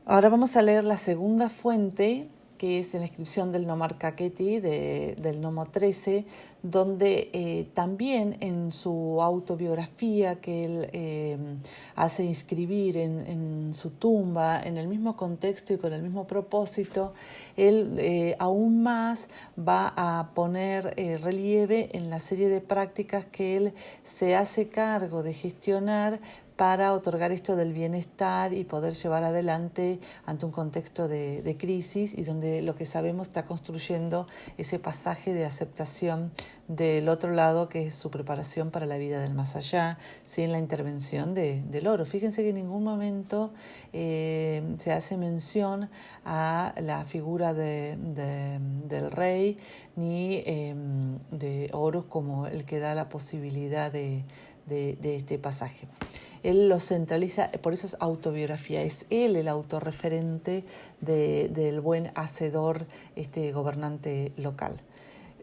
Ahora vamos a leer la segunda fuente, que es en la inscripción del Nomarca Keti, del Nomo 13, donde también en su autobiografía que él hace inscribir en su tumba, en el mismo contexto y con el mismo propósito, él aún más va a poner relieve en la serie de prácticas que él se hace cargo de gestionar para otorgar esto del bienestar y poder llevar adelante ante un contexto de crisis y donde lo que sabemos está construyendo ese pasaje de aceptación del otro lado, que es su preparación para la vida del más allá, sin la intervención del oro. Fíjense que en ningún momento se hace mención a la figura del rey ni de Horus como el que da la posibilidad de este pasaje. Él lo centraliza, por eso es autobiografía, es él el autorreferente del buen hacedor, gobernante local.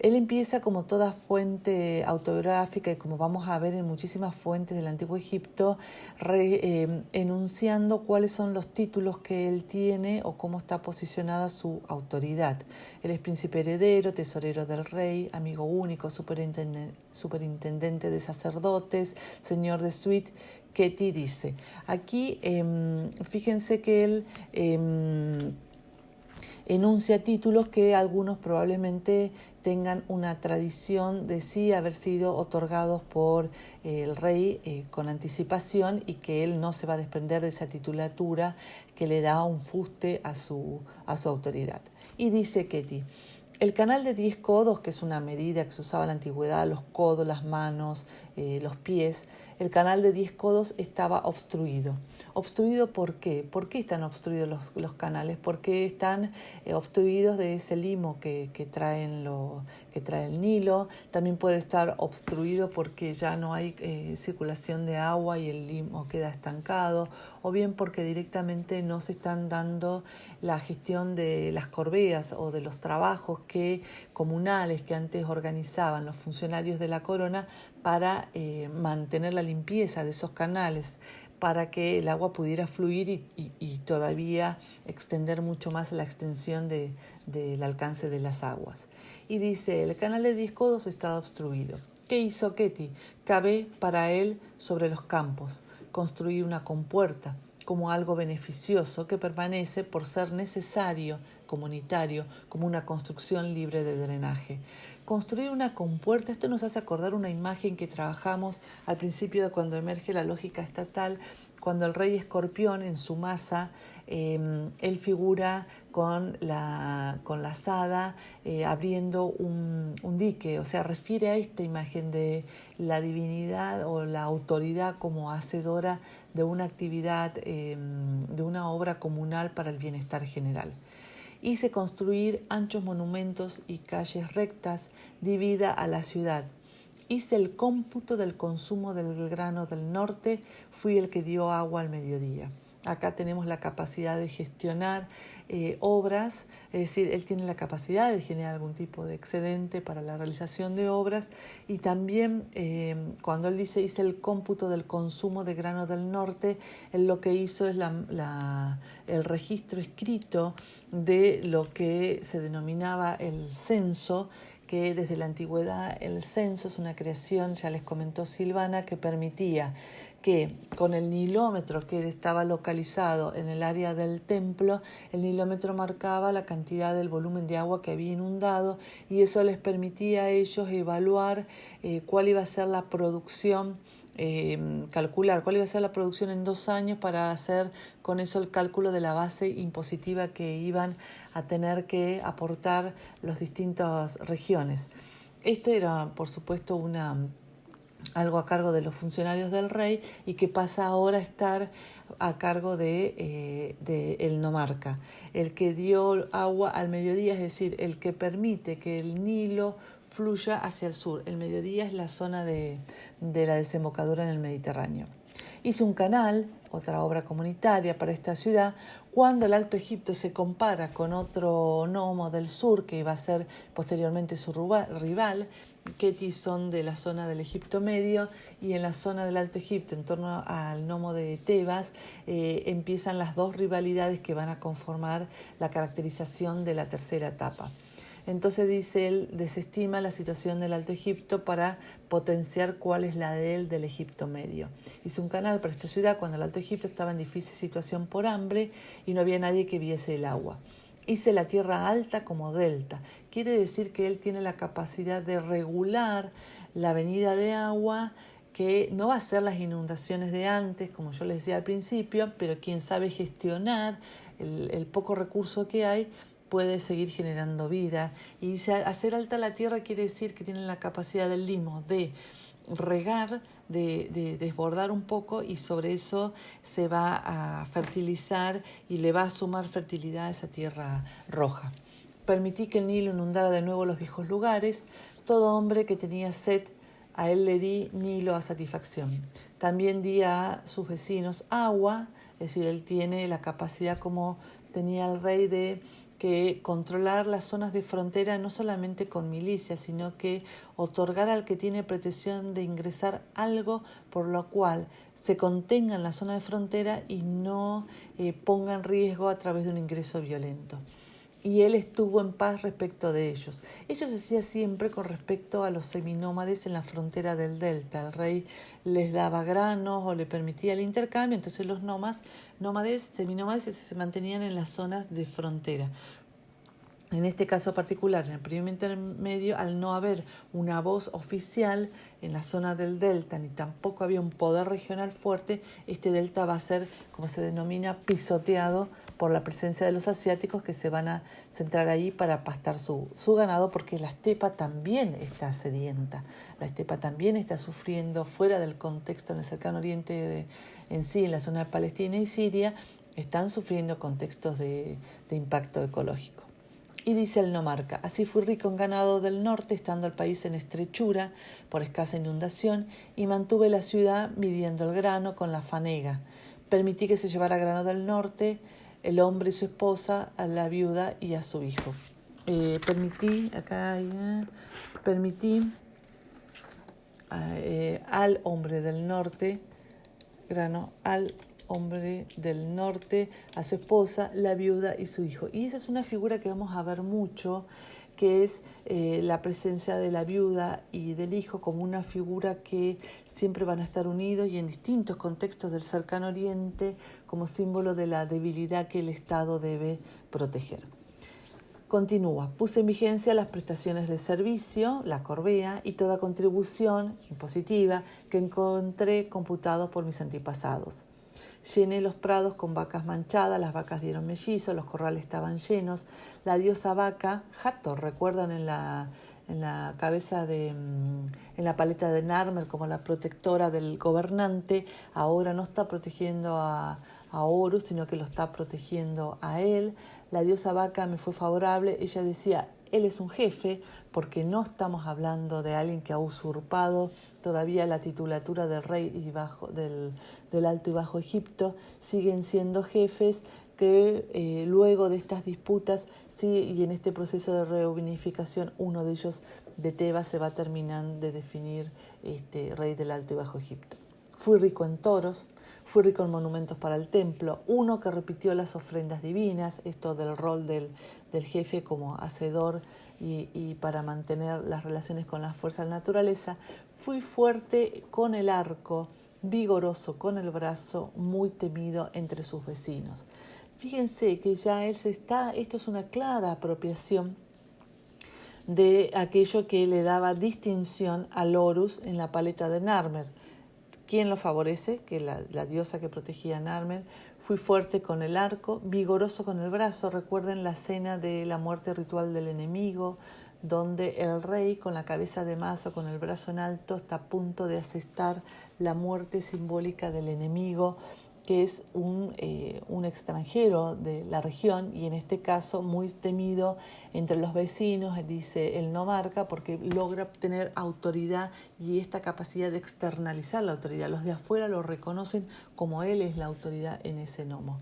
Él empieza como toda fuente autobiográfica y como vamos a ver en muchísimas fuentes del Antiguo Egipto, enunciando cuáles son los títulos que él tiene o cómo está posicionada su autoridad. Él es príncipe heredero, tesorero del rey, amigo único, superintendente de sacerdotes, señor de suite. Keti dice, aquí fíjense que él enuncia títulos que algunos probablemente tengan una tradición de sí haber sido otorgados por el rey con anticipación y que él no se va a desprender de esa titulatura que le da un fuste a su autoridad. Y dice Keti, el canal de 10 codos, que es una medida que se usaba en la antigüedad, los codos, las manos, los pies, el canal de 10 codos estaba obstruido. ¿Obstruido por qué? ¿Por qué están obstruidos los canales? Porque están obstruidos de ese limo que trae el Nilo. También puede estar obstruido porque ya no hay circulación de agua y el limo queda estancado, o bien porque directamente no se están dando la gestión de las corbeas o de los trabajos comunales que antes organizaban los funcionarios de la corona para mantener la limpieza de esos canales, para que el agua pudiera fluir y todavía extender mucho más la extensión del alcance de las aguas. Y dice, el canal de 10 codos estaba obstruido. ¿Qué hizo Keti? Cavé para él sobre los campos, construir una compuerta como algo beneficioso que permanece por ser necesario, comunitario, como una construcción libre de drenaje. Construir una compuerta, esto nos hace acordar una imagen que trabajamos al principio de cuando emerge la lógica estatal, cuando el rey Escorpión en su masa, él figura con la azada abriendo un dique, o sea, refiere a esta imagen de la divinidad o la autoridad como hacedora de una actividad, de una obra comunal para el bienestar general. Hice construir anchos monumentos y calles rectas, divida a la ciudad. Hice el cómputo del consumo del grano del norte, fui el que dio agua al mediodía. Acá tenemos la capacidad de gestionar obras, es decir, él tiene la capacidad de generar algún tipo de excedente para la realización de obras y también cuando él dice hice el cómputo del consumo de grano del norte, él lo que hizo es el registro escrito de lo que se denominaba el censo, que desde la antigüedad el censo es una creación, ya les comentó Silvana, que permitía que con el nilómetro que estaba localizado en el área del templo, el nilómetro marcaba la cantidad del volumen de agua que había inundado y eso les permitía a ellos evaluar cuál iba a ser la producción, calcular cuál iba a ser la producción en 2 años para hacer con eso el cálculo de la base impositiva que iban a tener que aportar las distintas regiones. Esto era, por supuesto, algo a cargo de los funcionarios del rey y que pasa ahora a estar a cargo de el nomarca, el que dio agua al mediodía, es decir, el que permite que el Nilo fluya hacia el sur. El mediodía es la zona de la desembocadura en el Mediterráneo. Hizo un canal, otra obra comunitaria para esta ciudad, cuando el Alto Egipto se compara con otro nomo del sur que iba a ser posteriormente su rival, Ketis son de la zona del Egipto Medio, y en la zona del Alto Egipto, en torno al nomo de Tebas, empiezan las dos rivalidades que van a conformar la caracterización de la tercera etapa. Entonces, dice él, desestima la situación del Alto Egipto para potenciar cuál es la de él del Egipto Medio. Hizo un canal para esta ciudad cuando el Alto Egipto estaba en difícil situación por hambre y no había nadie que viese el agua. Hice la tierra alta como delta. Quiere decir que él tiene la capacidad de regular la venida de agua, que no va a ser las inundaciones de antes, como yo les decía al principio, pero quien sabe gestionar el poco recurso que hay puede seguir generando vida. Y hacer alta la tierra quiere decir que tiene la capacidad del limo de regar, de desbordar un poco, y sobre eso se va a fertilizar y le va a sumar fertilidad a esa tierra roja. Permití que el Nilo inundara de nuevo los viejos lugares. Todo hombre que tenía sed, a él le di Nilo a satisfacción. También di a sus vecinos agua, es decir, él tiene la capacidad, como tenía el rey, de que controlar las zonas de frontera no solamente con milicias, sino que otorgar al que tiene pretensión de ingresar algo por lo cual se contenga en la zona de frontera y no ponga en riesgo a través de un ingreso violento. Y él estuvo en paz respecto de ellos. Ello se hacía siempre con respecto a los seminómades en la frontera del delta. El rey les daba granos o le permitía el intercambio, entonces los seminómades se mantenían en las zonas de frontera. En este caso particular, en el primer intermedio, al no haber una voz oficial en la zona del delta, ni tampoco había un poder regional fuerte, este delta va a ser, como se denomina, pisoteado por la presencia de los asiáticos, que se van a centrar ahí para pastar su ganado, porque la estepa también está sedienta, la estepa también está sufriendo, fuera del contexto en el cercano oriente en sí, en la zona de Palestina y Siria, están sufriendo contextos de impacto ecológico. Y dice el nomarca: así fui rico en ganado del norte, estando el país en estrechura por escasa inundación, y mantuve la ciudad midiendo el grano con la fanega. Permití que se llevara grano del norte, el hombre y su esposa, a la viuda y a su hijo. Permití al hombre del norte, grano al hombre del norte, a su esposa, la viuda y su hijo. Y esa es una figura que vamos a ver mucho, que es la presencia de la viuda y del hijo como una figura que siempre van a estar unidos y en distintos contextos del cercano oriente, como símbolo de la debilidad que el Estado debe proteger. Continúa: puse en vigencia las prestaciones de servicio, la corvea, y toda contribución impositiva que encontré computados por mis antepasados. Llené los prados con vacas manchadas, las vacas dieron mellizos, los corrales estaban llenos. La diosa vaca, Hathor, recuerdan en la cabeza en la paleta de Narmer como la protectora del gobernante, ahora no está protegiendo a Horus, sino que lo está protegiendo a él. La diosa vaca me fue favorable. Ella decía: él es un jefe, porque no estamos hablando de alguien que ha usurpado todavía la titulatura del rey y del Alto y Bajo Egipto. Siguen siendo jefes que luego de estas disputas, sí, y en este proceso de reunificación, uno de ellos, de Tebas, se va a terminar de definir rey del Alto y Bajo Egipto. Fui rico en toros, fui rico en monumentos para el templo, uno que repitió las ofrendas divinas, esto del rol del jefe como hacedor y para mantener las relaciones con las fuerzas de la naturaleza. Fui fuerte con el arco, vigoroso con el brazo, muy temido entre sus vecinos. Fíjense que ya esto es una clara apropiación de aquello que le daba distinción al Horus en la paleta de Narmer. ¿Quién lo favorece? Que la diosa que protegía a Narmer. Fui fuerte con el arco, vigoroso con el brazo. Recuerden la escena de la muerte ritual del enemigo, donde el rey, con la cabeza de mazo, con el brazo en alto, está a punto de asestar la muerte simbólica del enemigo, que es un extranjero de la región, y en este caso muy temido entre los vecinos, dice el nomarca, porque logra tener autoridad y esta capacidad de externalizar la autoridad. Los de afuera lo reconocen como él es la autoridad en ese nomo.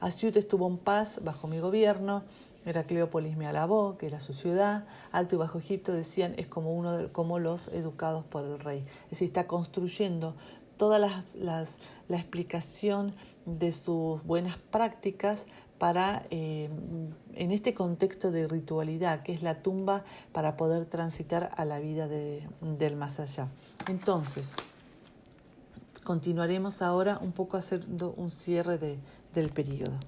Asiut estuvo en paz bajo mi gobierno. Heracleópolis me alabó, que era su ciudad. Alto y Bajo Egipto decían es como los educados por el rey. Es decir, está construyendo toda la explicación de sus buenas prácticas para, en este contexto de ritualidad, que es la tumba, para poder transitar a la vida del más allá. Entonces, continuaremos ahora un poco haciendo un cierre del periodo.